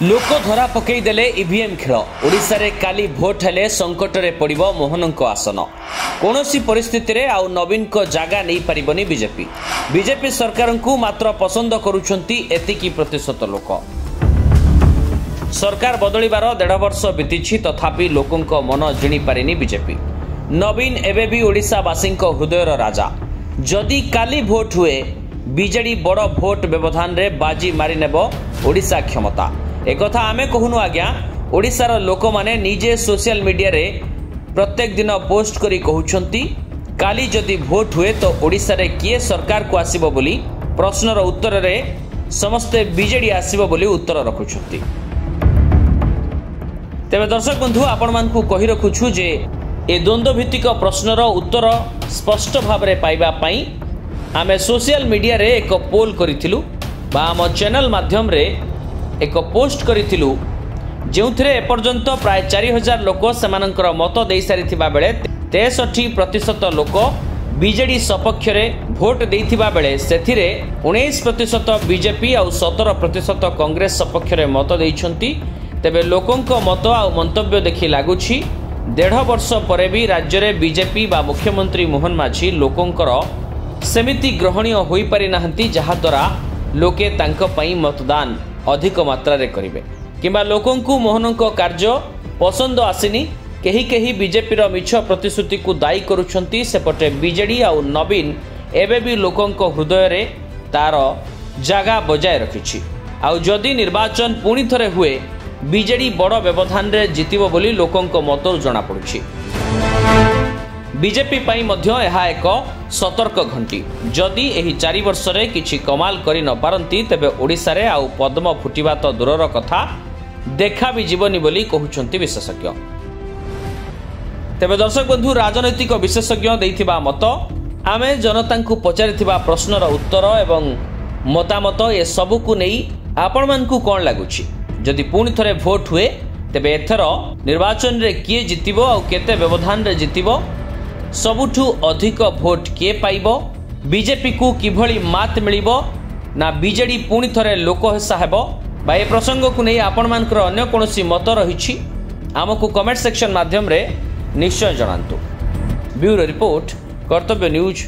लोक धरा पकईदेले ईवीएम खेल ओडिशा रे काली भोट हेले संकट रे पड़िबो मोहनंक आसन कोनोसी परिस्थिति रे आउ नवीन को जागा नहीं पारिबनी बीजेपी सरकार को मात्र पसंद करूछंती एतिकी प्रतिशत लोक सरकार बदलिबार 1.5 वर्ष बीतीछि तथापि लोकंक मन जिणी पारिनी बीजेपी नवीन एबे भी ओडिशावासी हृदयर राजा जदि काली भोट हुए बीजेडी बड़ भोट व्यवधान रे बाजी मारी नेबो ओडिशा क्षमता एक कथा आमे कहूनु आज्ञा ओडिशार लोक माने निजे सोशल मीडिया रे प्रत्येक दिन पोस्ट करी कहउछंती काली जदि भोट हुए तो ओडिशा रे किए सरकार को आसीबो बोली प्रश्नर उत्तर रे समस्ते बीजेडी आसीबो बोली उत्तर रखुछंती। तेबे दर्शक बंधु आपण मानकु कहि रखुछु जे ए द्वंद्व भित्तिक प्रश्नर उत्तर स्पष्ट भाव रे पाइबा पई आमे सोशल मीडिया रे एक पोल करिथिलु बा आम चैनल माध्यम रे एक पोस्ट करिथिलु जेउथरे एपर्यंत प्राय 4000 लोक सेमानकर मत देई सारिथिबा बेले 63% लोक बीजेडी सपक्ष रे भोट देइथिबा बेले सेथिरे 19% बीजेपी आ 17% कांग्रेस सपक्ष रे मत देइछंती। तेबे लोकंक मत आ मंतव्य देखि लागुछि 1.5 वर्ष परे भी राज्य रे बीजेपी बा मुख्यमंत्री मोहन माझी लोकंकर सेमिति ग्रहणीय होई पारि नाहंती जहा द्वारा लोके तांक पई मतदान अधिक मात्रा रे करिवे किंबा लोकंकु मोहनंक कार्य पसंद आसिनी केही केही बीजेपी रो मिछ प्रतिश्रुति को दायी करूछंती सेपटे बीजेडी आ नवीन एबे भी लोकंक हृदय रे तार जागा बजाय रखिछि आ जदि निर्वाचन पुणी थरे हुए बीजेडी बड़ व्यवधान रे जितिबो बोली लोकंक मतरु जणा पड़ुछि। बीजेपी पई मध्य एहा एक सतर्क घंटी जदि एही 4 वर्ष रे किछि कमाल करि न पारंती तेबे ओडिसा रे आउ पद्म फुटिबा तो दूरर कथा देखा भी जीवनी बोली कहउछंती विशेषज्ञ। तेबे दर्शक बंधु राजनैतिक विशेषज्ञ देइथिबा मत आमे जनता को पचारिथिबा प्रश्नर उत्तर एवं मतामत ए सबु को नै आपण मानकु कोन लागुछि जदि पुणी थरे भोट हुए तेबे एथर निर्वाचन रे किए जितिबो आ केते व्यवधान रे जितिबो सबुठु अधिक भोट किए पाइबो बीजेपी को किभली मात मिलिबो ना बीजेडी पुणी थरे लोक हेसा हेबो बा ए प्रसंग को नै आपण मानकर अन्य कोनोसी मत रहिछि आमको कमेंट सेक्शन माध्यम रे निश्चय जणांतु। ब्यूरो रिपोर्ट कर्तव्य न्यूज।